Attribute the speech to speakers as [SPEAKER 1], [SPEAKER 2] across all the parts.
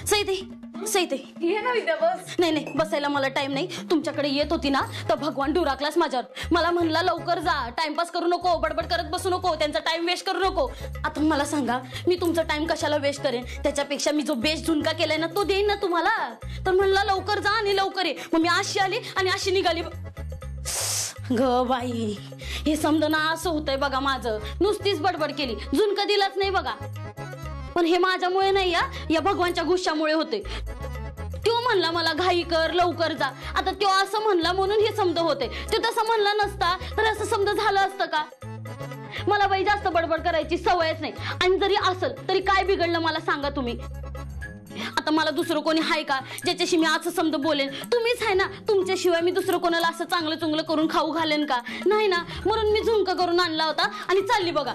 [SPEAKER 1] सईते सईते
[SPEAKER 2] ये ना विद्या बस.
[SPEAKER 1] नाही नाही बसायला मला टाइम नाही. तुमच्याकडे येत होती ना तर भगवान डुराकलास माझ्यावर. मला म्हणला लवकर जा, टाइमपास करू नको, बडबड करत बसू नको, त्यांचा टाइम वेस्ट करू नको. आता मला सांगा मी तुमचा टाइम कशाला वेस्ट करेन? त्याच्यापेक्षा मी जो बेस्ट झुणका केलाय ना तो देईन ना तुम्हाला. तर म्हणला लवकर जा आणि लवकर ये. मग मी अशी आली आणि अशी निघाली. ग बाई हे समजा ना असं होतंय बघा माझं. नुसतीच बडबड केली, झुणका दिलाच नाही बघा. पण हे माझ्यामुळे नाही या भगवानच्या गुस्सामुळे होते. तो म्हणला मला घाई कर, लवकर जा. आता तो असं म्हणला म्हणून हे समज होते. तो तसं म्हणला नसता तर असं समज झालं असतं का? मला बाई जास्त बडबड करायची सवयच नाही. आणि जरी असेल तरी काय बिघडलं मला सांगा तुम्ही. आता मला दुसरं कोणी आहे का ज्याच्याशी मी असं समज बोलेन? तुम्हीच आहे ना. तुमच्याशिवाय मी दुसरं कोणाला असं चांगलं चुंगलं करून खाऊ घालेन का? नाही ना. म्हणून मी झुणका करून आणला होता आणि चालली बघा.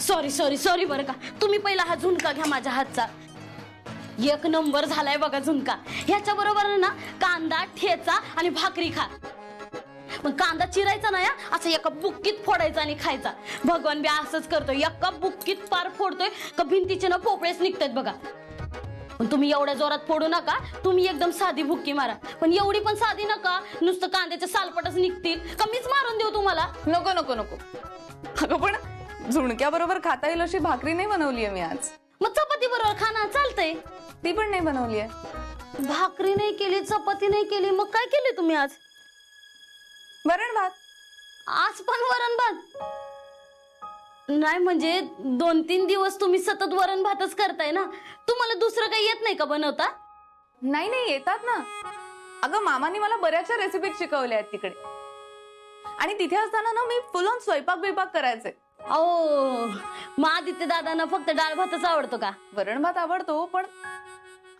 [SPEAKER 1] सॉरी सॉरी सॉरी बरं का. तुम्ही पहिला हा झुणका घ्या माझ्या हातचा. एक नंबर झालाय बघा झुणका. ह्याच्या बरोबर ना कांदा, ठेचा आणि भाकरी खा. मग कांदा चिरायचा ना असं एका बुक्कीत फोडायचा आणि खायचा. भगवान बी असंच करतोय, एका बुक्कीत पार फोडतोय का भिंतीचे ना पोपळेच निघतात बघा. पण तुम्ही एवढ्या जोरात फोडू नका. तुम्ही एकदम साधी बुक्की मारा. पण एवढी पण साधी नका नुसतं कांद्याचे सालपटच निघतील. कमीच मारून देऊ तुम्हाला.
[SPEAKER 2] नको नको नको. अगं पण झुणक्या बरोबर खाता येईल अशी भाकरी नाही बनवलीये मी आज.
[SPEAKER 1] मग चपाती बरोबर खाना चालतंय.
[SPEAKER 2] ती पण नाही बनवलीये.
[SPEAKER 1] भाकरी नाही केली, चपाती नाही केली, मग काय केले तुम्ही आज?
[SPEAKER 2] वरण भात.
[SPEAKER 1] आज पण वरण भात? नाही म्हणजे 2-3 दिवस तुम्ही सतत वरण भातच करताय ना. तुम्हाला दुसरं काही येत नाही का बनवता?
[SPEAKER 2] नाही नाही येतात ना. अगं मामानी मला बऱ्याचशा रेसिपी शिकवल्या आहेत तिकडे. आणि तिथे असताना ना मी फुल ऑन स्वयंपाक बिपाक करायचे.
[SPEAKER 1] ओ मग आदित्य दादांना फक्त डाळ भातच आवडतो का?
[SPEAKER 2] वरण भात आवडतो पण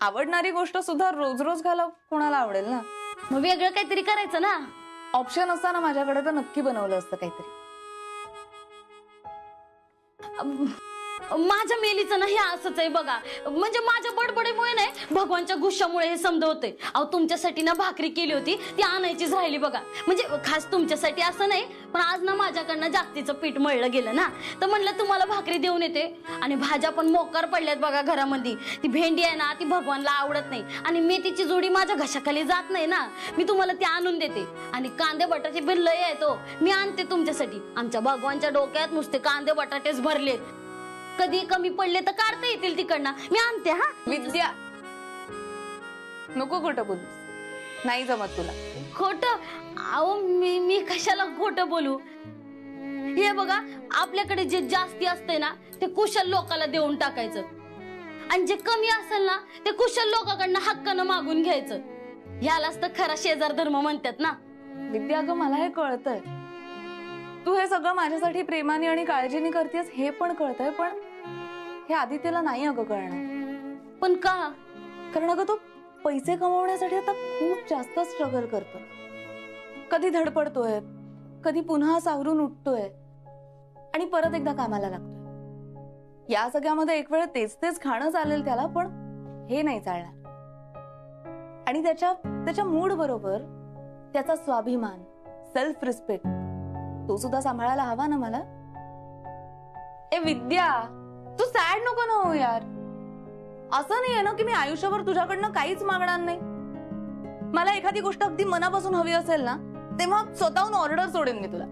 [SPEAKER 2] आवडणारी गोष्ट सुद्धा रोज रोज घाला कोणाला आवडेल ना.
[SPEAKER 1] मग वेगळं काहीतरी करायचं ना.
[SPEAKER 2] ऑप्शन असताना माझ्याकडे तर नक्की बनवलं असतं काहीतरी.
[SPEAKER 1] माझ्या मेलीचं ना हे असंच आहे बघा. म्हणजे माझ्या बडबडीमुळे नाही भगवानच्या गुस्सामुळे हे समज होते. अहो तुमच्यासाठी ना भाकरी केली होती ती आणायचीच राहिली बघा. म्हणजे खास तुमच्यासाठी असं नाही पण आज ना माझ्याकडनं जास्तीचं पीठ मळलं गेलं ना तर म्हणलं तुम्हाला भाकरी देऊन येते. आणि भाज्या पण मोकार पडल्यात बघा घरामध्ये. ती भेंडी आहे ना ती भगवानला आवडत नाही आणि मेथीची जोडी माझ्या घशाखाली जात नाही ना. मी तुम्हाला ती आणून देते. आणि कांदे बटाटे पण लय आहे तो मी आणते तुमच्यासाठी. आमच्या भगवानच्या डोक्यात नुसते कांदे बटाटेच भरले. कधी कमी पडले तर काढता येतील तिकडनं. मी आणते. हा
[SPEAKER 2] विद्या नको खोटं बोलूस. नाही जमत तुला.
[SPEAKER 1] खोटं? अहो मी कशाला खोटं बोलू? हे बघा आपल्याकडे जे जास्ती असते ना ते कुशल लोकांना देऊन टाकायचं. आणि जे कमी असेल ना ते कुशल लोकांकडनं हक्कानं मागून घ्यायचं. ह्यालाच तर खरा शेजार धर्म म्हणतात ना.
[SPEAKER 2] विद्या अगं मला हे कळतंय. तू हे सगळं माझ्यासाठी प्रेमाने आणि काळजीने करतेस हे पण कळतंय. पण हे आदित्यला नाही अगं कळणार.
[SPEAKER 1] पण का?
[SPEAKER 2] कारण अगं तो पैसे कमवण्यासाठी आता खूप जास्त स्ट्रगल करतो. कधी धडपडतोय, कधी पुन्हा सावरून उठतोय आणि परत एकदा कामाला लागतोय. या सगळ्यामध्ये एक वेळ तेच तेच खाणं चालेल त्याला पण हे नाही चालणार. आणि त्याच्या मूड बरोबर त्याचा स्वाभिमान, सेल्फ रिस्पेक्ट तो सुद्धा सांभाळायला हवा ना मला. ए विद्या तू सॅड नको ना हो यार. असं नाहीये ना की मी आयुष्यभर तुझ्याकडनं काहीच मागणार नाही. मला एखादी गोष्ट अगदी मनापासून हवी असेल ना तेव्हा स्वतःहून ऑर्डर सोडेन मी तुला.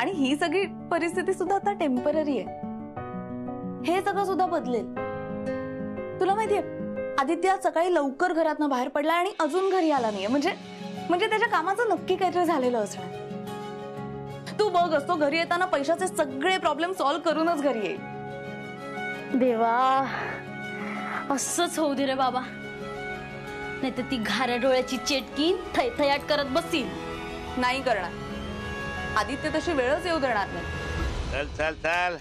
[SPEAKER 2] आणि ही सगळी परिस्थिती सुद्धा आता टेम्पररी आहे. हे सगळं सुद्धा बदलेल. तुला माहितीये आदित्य सकाळी लवकर घरातनं बाहेर पडला आणि अजून घरी आला नाहीये. म्हणजे त्याच्या कामाचं नक्की काहीतरी झालेलं असणार. तू बघ असतो घरी येताना पैशाचे सगळे प्रॉब्लेम सॉल्व्ह करूनच घरी येईल.
[SPEAKER 1] देवा असंच होऊ दे रे बाबा. नाही तर ती घाऱ्या डोळ्याची चेटकी थैथयाट करत बसतील.
[SPEAKER 2] नाही करणार. आदित्य तशी वेळच येऊ देणार नाही.
[SPEAKER 3] चल चल चल.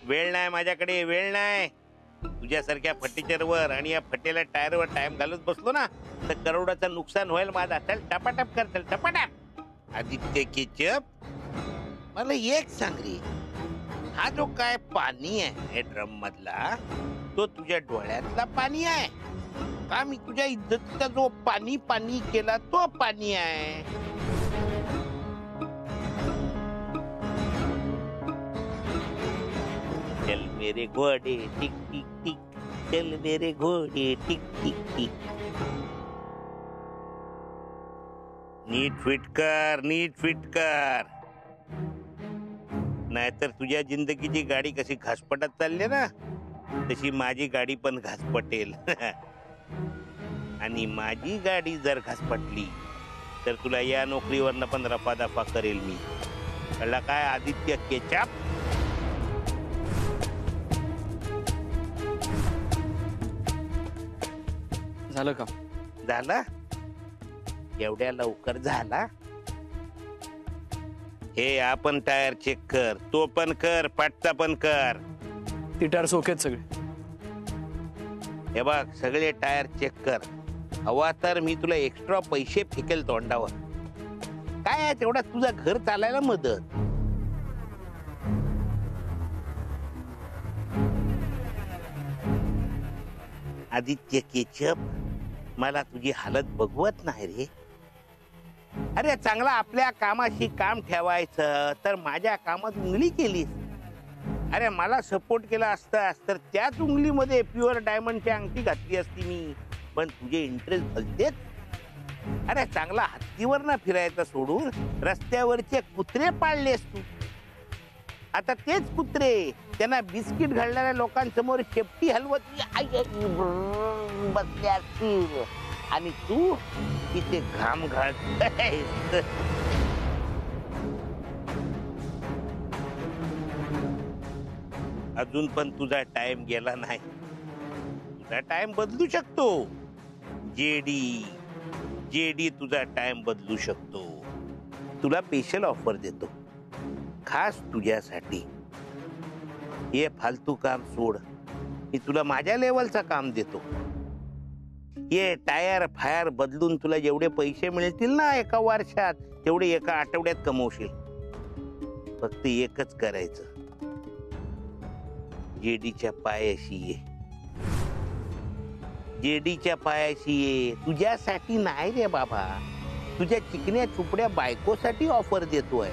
[SPEAKER 3] वेळ नाही माझ्याकडे, वेळ नाही. तुझ्यासारख्या फर्निचरवर आणि या फटेल्या टायरवर टाइम घालत बसलो ना तर करोडाचं नुकसान होईल माझा. चल टपाटप कर, चल टपाटप. आदित्य केचप मला एक सांग रे, हा जो काय पाणी आहे ड्रम मधला तो तुझ्या डोळ्यातला पाणी आहे का मी तुझ्या इज्जतीचा जो पाणी पाणी केला तो पाणी आहे? चल मेरे घोडे टिक टिक टिक, चल मेरे घोडे टिक टिक टिक. नीट फिट कर, नीट फिट कर, नाहीतर तुझ्या जिंदगीची गाडी कशी घासपटत चालली ना, तशी माझी गाडी पण घासपटेल. आणि माझी गाडी जर घासपटली तर तुला या नोकरीवरनं पण रफादफा करेल मी. कळला काय आदित्य केचाप?
[SPEAKER 4] झालं का?
[SPEAKER 3] झाला? एवढ्या लवकर झाला? हे आपण टायर चेक कर, तो पण कर, पाठचा पण कर.
[SPEAKER 4] ती टायर ओकेत सगळे.
[SPEAKER 3] हे बघ, सगळे टायर चेक कर. हवा तर मी तुला एक्स्ट्रा पैसे फेकेल तोंडावर. काय आहे तेवढा तुझा घर चालायला मदत. आदित्य केचप, मला तुझी हालत बघवत नाही रे. अरे चांगला आपल्या कामाशी काम ठेवायचं तर माझ्या कामात उंगली केलीस. अरे मला सपोर्ट केला असतास तर त्याच उंगलीमध्ये प्युअर डायमंडची अंगठी घातली असती मी. पण तुझे इंटरेस्ट भलतेच. अरे चांगला हत्तीवर ना फिरायचं सोडून रस्त्यावरचे कुत्रे पाळलेस तू. आता तेच कुत्रे त्यांना बिस्किट घालणाऱ्या लोकांसमोर शेपटी हलवत बसल्या असतील आणि तू तिथे घाम घालतोयस. अजून पण तुझा टाइम गेला नाही. तुझा टाइम बदलू शकतो. जेडी जेडी तुझा टाइम बदलू शकतो. तुला स्पेशल ऑफर देतो खास तुझ्यासाठी. हे फालतू काम सोड, मी तुला माझ्या लेवलचं काम देतो. ये टायर फायर बदलून तुला जेवढे पैसे मिळतील ना एका वर्षात तेवढे एका आठवड्यात कमवशील. फक्त एकच करायचं, जेडीच्या पायाशी ये. जेडीच्या पायाशी ये. तुझ्यासाठी नाही रे बाबा, तुझ्या चिकन्या चुपड्या बायकोसाठी ऑफर देतोय.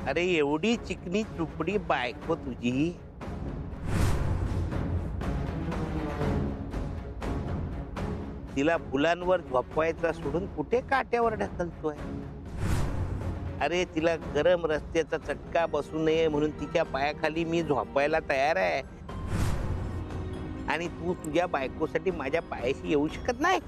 [SPEAKER 3] अरे एवढी चिकनी चुपडी बायको तुझी, तिला फुलांवर झोपवायचा सोडून कुठे काट्यावर ढकलतोय. अरे तिला गरम रस्त्याचा चटका बसू नये म्हणून तिच्या पायाखाली मी झोपायला तयार आहे. आणि तू तुझ्या बायकोसाठी माझ्या पायाशी येऊ शकत नाही.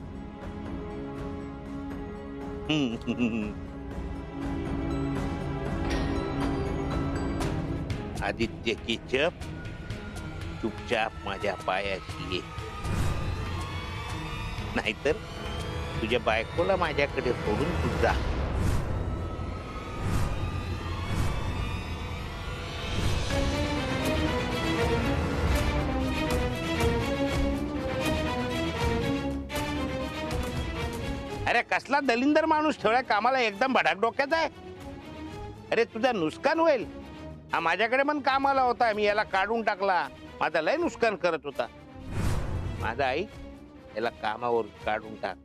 [SPEAKER 3] आदित्य केचप, चुपचाप माझ्या पायाशी ये, नाहीतर तुझ्या बायकोला माझ्याकडे सोडून तू जा. अरे कसला दलिंदर माणूस ठेवला कामाला, एकदम भडाक डोक्यात आहे. अरे तुझा नुकसान होईल. हा माझ्याकडे पण कामाला होता, मी याला काढून टाकला. माझा लय नुकसान करत होता. माझा आई याला कामावर काढून टाक.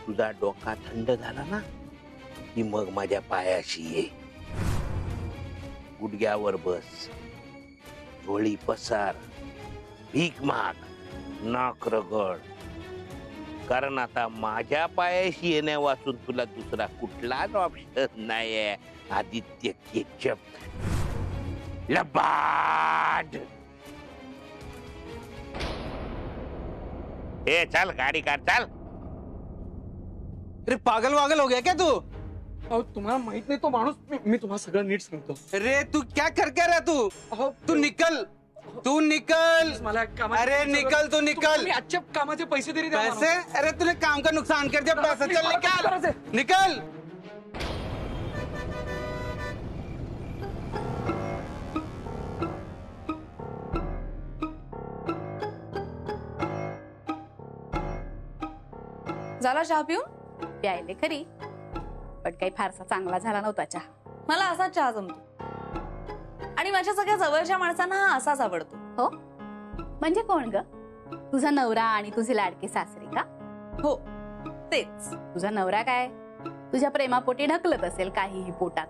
[SPEAKER 3] तुझा डोका थंड झाला ना की मग माझ्या पायाशी ये. गुडघ्यावर बस, डोळी पसार, भीक माग, नाक रगड. कारण आता माझ्या पायाशी येण्या वाचून तुला दुसरा कुठलाच ऑप्शन नाहीये. आदित्य केचप लबाड. ए चल गाडी काढ, चल.
[SPEAKER 4] अरे पागल वागल हो गया क्या तू? तुम्हाला माहित नाही तो माणूस. मी तुम्हाला सगळं नीट सांगतो.
[SPEAKER 5] अरे तू क्या करके रहा तू निकल, तू निकल. अरे निकल, तू निकल.
[SPEAKER 4] आजच्या कामाचे पैसे तरी द्या.
[SPEAKER 5] पैसे? अरे तूने काम का नुकसान कर दिया. पैसा चल निकल, निकल.
[SPEAKER 2] झाला चहा पिऊन?
[SPEAKER 1] प्यायले खरी, पण काही फारसा चांगला झाला नव्हता चहा.
[SPEAKER 2] मला असा चहा जमतो आणि माझ्या सगळ्या जवळच्या माणसांना हा असाच आवडतो.
[SPEAKER 1] हो, म्हणजे कोण ग? तुझा नवरा आणि तुझे लाडके सासरे का?
[SPEAKER 2] हो,
[SPEAKER 6] तेच तुझा नवरा काय तुझ्या प्रेमापोटी ढकलत असेल काहीही पोटात.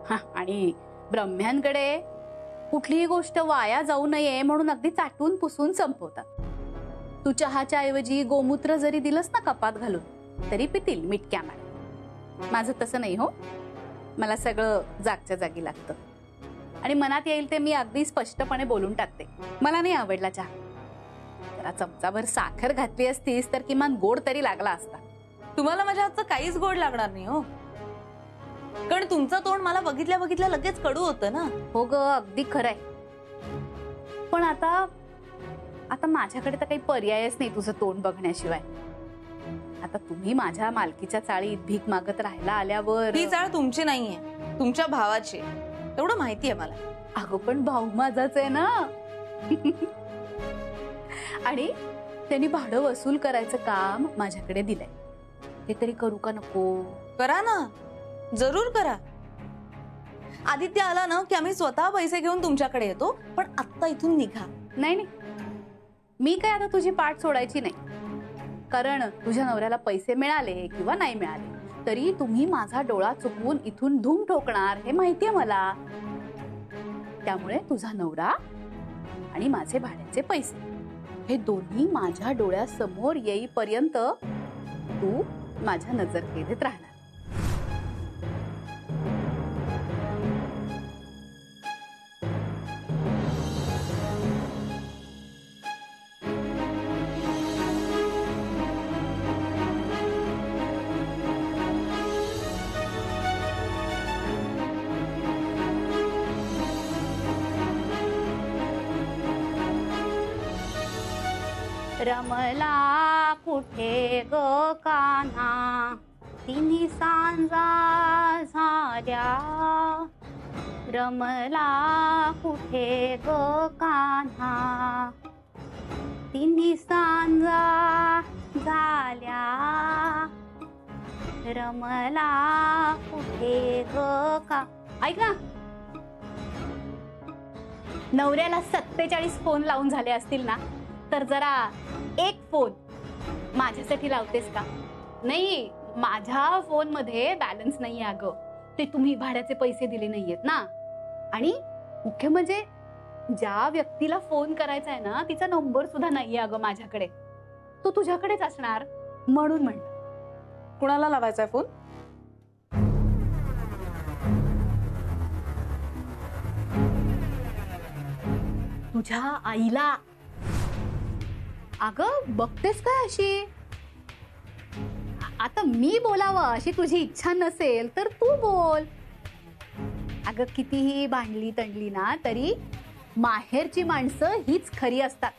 [SPEAKER 6] हा, आणि ब्रह्म्यांकडे कुठलीही गोष्ट वाया जाऊ नये म्हणून अगदी चाटून पुसून संपवतात. तू चहाच्या ऐवजी गोमूत्र जरी दिलंस ना कपात घालून तरी पितील मिटक्या मार. माझं तसं नाही हो, मला सगळं जागच्या जागी लागतं आणि मनात येईल ते मी अगदी स्पष्टपणे बोलून टाकते. मला नाही आवडला चहा. जरा चमचाभर साखर घातली असतीस तर किमान गोड तरी लागला असता.
[SPEAKER 2] तुम्हाला माझ्या हातचं काहीच गोड लागणार नाही हो, कारण तुमचं तोंड मला बघितल्या बघितल्या लगेच कडू होतं ना.
[SPEAKER 6] हो ग, अगदी खरंय. पण आता माझ्याकडे तर काही पर्यायच नाही तुझं तोंड बघण्याशिवाय. आता तुम्ही माझ्या मालकीच्या चाळीत भीक मागत राहायला आल्यावर.
[SPEAKER 2] ही चाळ तुमची नाहीये, तुमच्या भावाची, तेवढं माहितीये मला.
[SPEAKER 6] अगं पण भाऊ माझाच आहे ना. आणि त्यांनी भाडं वसूल करायचं काम माझ्याकडे दिलंय. ते तरी करू का नको?
[SPEAKER 2] करा ना, जरूर करा. आदित्य आला ना की आम्ही स्वतः पैसे घेऊन तुमच्याकडे येतो, पण आत्ता इथून निघा.
[SPEAKER 6] नाही नाही, मी काय आता तुझी पाठ सोडायची नाही. कारण तुझ्या नवऱ्याला पैसे मिळाले किंवा नाही मिळाले तरी तुम्ही माझा डोळा चुकवून इथून धूम ठोकणार हे माहितीये मला. त्यामुळे तुझा नवरा आणि माझे भाड्याचे पैसे हे दोन्ही माझ्या डोळ्यासमोर येईपर्यंत तू माझ्या नजरकेलीत राहणार. रमला कुठे ग कान्हा तिन्ही सांजा झाल्या. रमला कुठे ग कान्हा तिन्ही सांजा झाल्या. रमला कुठे ग का. ऐक ना, नवऱ्याला 47 फोन लावून झाले असतील ना, तर जरा एक फोन माझ्यासाठी लावतेस का? नाही, माझ्या फोन मध्ये बॅलन्स नाहीये अगं. ते तुम्ही भाड्याचे पैसे दिले नाहीयेत ना. आणि मुख्य म्हणजे ज्या व्यक्तीला फोन करायचा आहे ना तिचा नंबर सुद्धा नाहीये अगं माझ्याकडे. तो तुझ्याकडेच असणार म्हणून म्हणलं.
[SPEAKER 2] कुणाला लावायचा फोन?
[SPEAKER 6] तुझ्या आईला. अगं बघतेस काय अशी? आता मी बोलावं अशी तुझी इच्छा नसेल तर तू बोल. अगं कितीही भांडली तंडली ना तरी माहेरची माणसं हीच खरी असतात.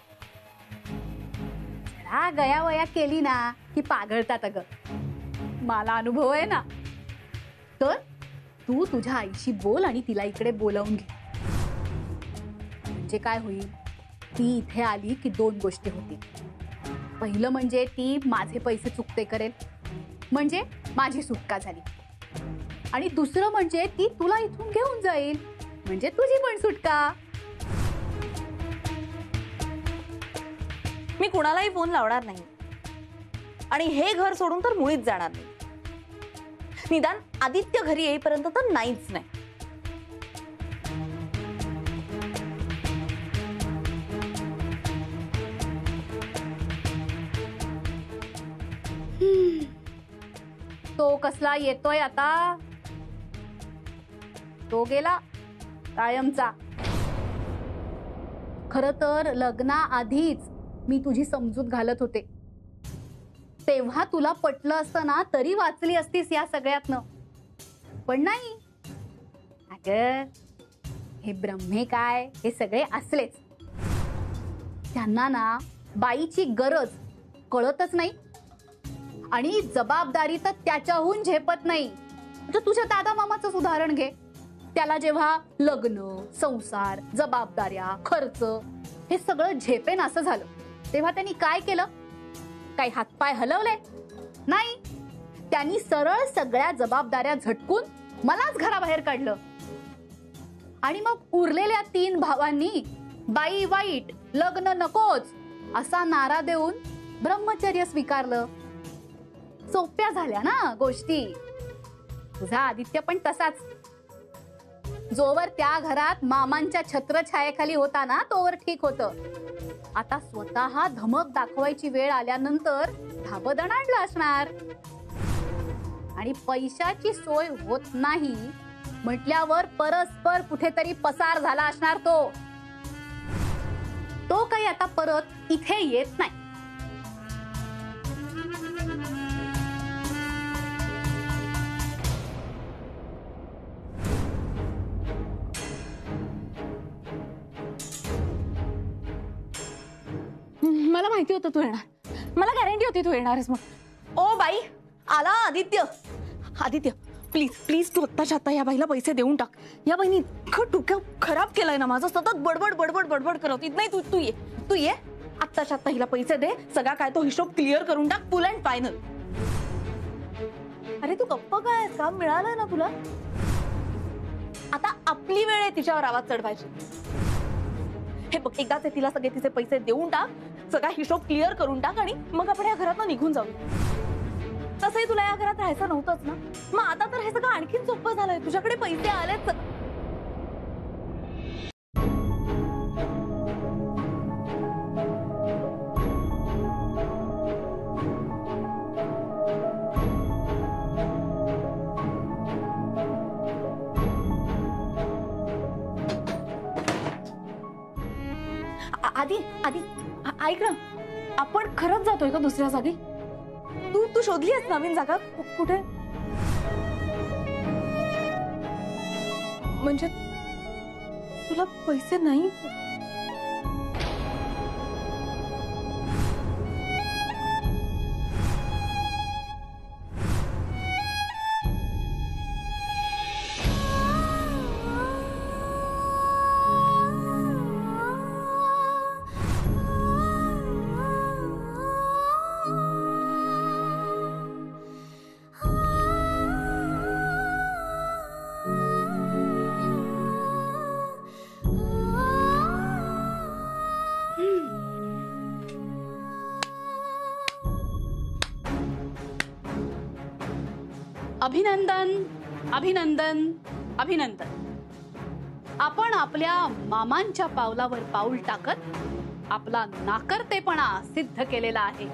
[SPEAKER 6] जरा गयावया केली ना की पागळतात अगं. मला अनुभव आहे ना. तर तू तुझ्या आईशी बोल आणि तिला इकडे बोलावून घे. म्हणजे काय होईल, ती इथे आली की 2 गोष्टी होतील. पहिलं म्हणजे ती माझे पैसे चुकते करेल, म्हणजे माझी सुटका झाली. आणि दुसरं म्हणजे ती तुला इथून घेऊन जाईल, म्हणजे तुझी पण सुटका.
[SPEAKER 2] मी कुणालाही फोन लावणार नाही आणि हे घर सोडून तर मुळीच जाणार नाही. निदान आदित्य घरी येईपर्यंत तर नाहीच नाही.
[SPEAKER 6] तो कसला येतोय आता? तो गेला कायमचा. खर तर लग्नाआधीच मी तुझी समजूत घालत होते. तेव्हा तुला पटलं असतं ना तरी वाचली असतीस या सगळ्यातनं. पण नाही. अगं हे ब्रह्मे काय हे सगळे असलेच. त्यांना ना बाईची गरज कळतच नाही आणि जबाबदारी तर त्याच्याहून झेपत नाही. तर तुझ्या दादा मामाचंच उदाहरण घे. त्याला जेव्हा लग्न, संसार, जबाबदाऱ्या, खर्च हे सगळं झेपेन असं झालं तेव्हा त्यांनी काय केलं? काही हातपाय हलवले? नाही. त्यांनी सरळ सगळ्या जबाबदाऱ्या झटकून मलाच घराबाहेर काढलं. आणि मग उरलेल्या 3 भावांनी बाई वाईट, लग्न नकोच असा नारा देऊन ब्रह्मचर्य स्वीकारलं. सोप्या झाल्या ना गोष्टी. तुझा आदित्य पण तसाच. जोवर त्या घरात मामांच्या छत्रछायेखाली होता ना तोवर ठीक होतं. आता स्वतः धमक दाखवायची वेळ आल्यानंतर धाबदण आणलं असणार. आणि पैशाची सोय होत नाही म्हटल्यावर परस्पर कुठेतरी पसार झाला असणार. तो काही आता परत इथे येत नाही.
[SPEAKER 2] मला माहिती होतं तू येणार. मला गॅरंटी होती तू येणारच. मग ओ बाई आला आदित्य. आदित्य प्लीज प्लीज तू आत्ताच्या आत्ता या बाईला पैसे देऊन टाक. या बाईने इतकं डोकं खराब केलंय ना माझं. सतत बडबड बडबड बडबड करत. नाही तू ये आत्ताच्या आत्ता हिला पैसे दे. सगळा काय तो हिशोब क्लिअर करून टाक. फुल अँड फायनल. अरे तू गप्प काय, काम मिळालंय ना तुला. आता आपली वेळ आहे तिच्यावर आवाज चढवायची. हे बघ एकदाच तिला सगळे तिचे पैसे देऊन टाक. सगळा हिशोब क्लिअर करून टाक आणि मग आपण या घरातून निघून जाऊ. तसंही तुला या घरात राहायचं नव्हतंच ना. मग आता तर हे सगळं आणखीन सोपं झालंय. तुझ्याकडे पैसे आलेच. आधी ऐक ना, आपण खरंच जातोय का दुसऱ्या जागी? तू शोधली आहेस नवीन जागा कुठे? म्हणजे तुला पैसे नाही?
[SPEAKER 6] अभिनंदन अभिनंदन अभिनंदन. आपण आपल्या मामांच्या पावलावर पाऊल टाकत आपला नाकर्तेपणा सिद्ध केलेला आहे.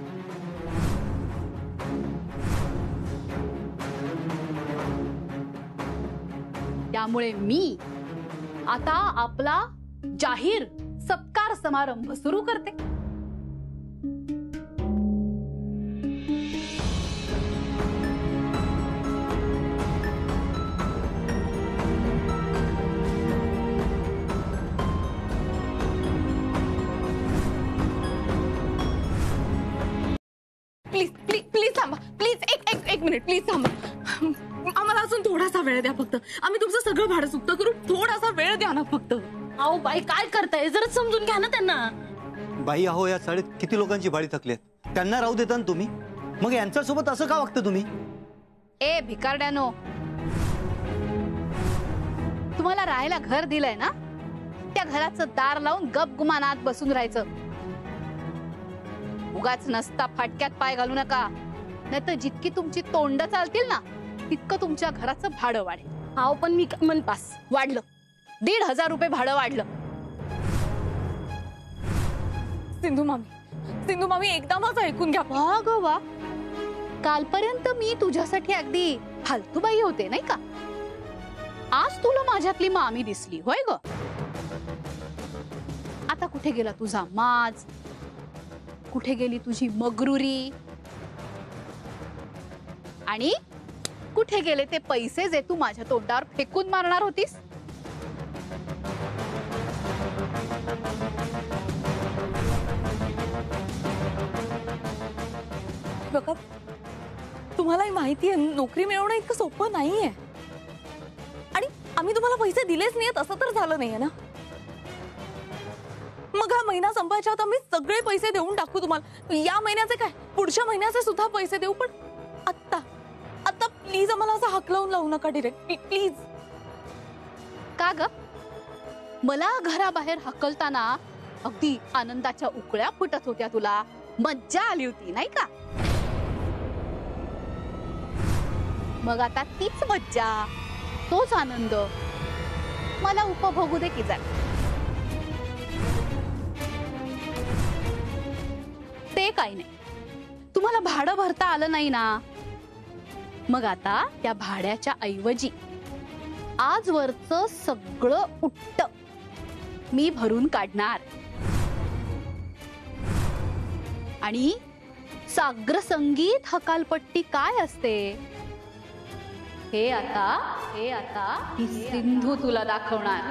[SPEAKER 6] त्यामुळे मी आता आपला जाहीर सत्कार समारंभ सुरू करते.
[SPEAKER 2] एक मिनिट प्लीज थांबा. आम्हाला अजून थोडासा वेळ द्या फक्त. आम्ही तुमचं सगळं भाडं चुकत करू. थोडासा वेळ द्या ना फक्त.
[SPEAKER 1] अहो बाई काय करताय, जरा समजून घ्या ना त्यांना.
[SPEAKER 7] बाई अहो या चाळीत किती लोकांची भाडी थकली आहेत. त्यांना राहू देता ना तुम्ही. मग यांच्यासोबत असं का वागता तुम्ही?
[SPEAKER 6] ए भिकारड्यानो, तुम्हाला राहायला घर दिलंय ना, त्या घराचं दार लावून गपगुमानात बसून राहायचं. उगाच नसता फाटक्यात पाय घालू नका. नाहीतर जितकी तुमची तोंड चालतील ना तितकं तुमच्या घराचं भाडं वाढेल.
[SPEAKER 1] अहो पण मी
[SPEAKER 6] पास वाढलं. 1,500 रुपये भाडं वाढलं.
[SPEAKER 2] सिंधू मामी एकदा माझं ऐकून घ्या.
[SPEAKER 6] वा ग वा, कालपर्यंत मी तुझ्यासाठी अगदी फालतूबाई होते नाही का. आज तुला माझ्यातली मामी दिसली होय ग. आता कुठे गेला तुझा माज, कुठे गेली तुझी मगरुरी, आणि कुठे गेले ते पैसे जे तू माझ्या तोंडावर फेकून मारणार होतीस?
[SPEAKER 2] बघा तुम्हालाही माहिती आहे नोकरी मिळवणं इतकं सोपं नाहीये. आणि आम्ही तुम्हाला पैसे दिलेच नाहीयेत असं तर झालं नाहीये ना. मग हा महिना संपायच्या आत आम्ही सगळे पैसे देऊन टाकू तुम्हाला. या महिन्याचे काय पुढच्या महिन्याचे सुद्धा पैसे देऊ. पण आता आता प्लीज आम्हाला असं हाकलवून लावू नका डिरेक्ट प्लीज.
[SPEAKER 6] का ग, मला घराबाहेर हकलताना अगदी आनंदाच्या उकळ्या फुटत होत्या. तुला मज्जा आली होती नाही का. मग आता तीच मज्जा, तोच आनंद मला उपभोगू दे की जरा. ते काही नाही, तुम्हाला भाडं भरता आलं नाही ना, मग आता त्या भाड्याच्या ऐवजी आजवरचं सगळं उट्ट मी भरून काढणार. आणि साग्र संगीत हकालपट्टी काय असते हे आता ही सिंधू तुला दाखवणार.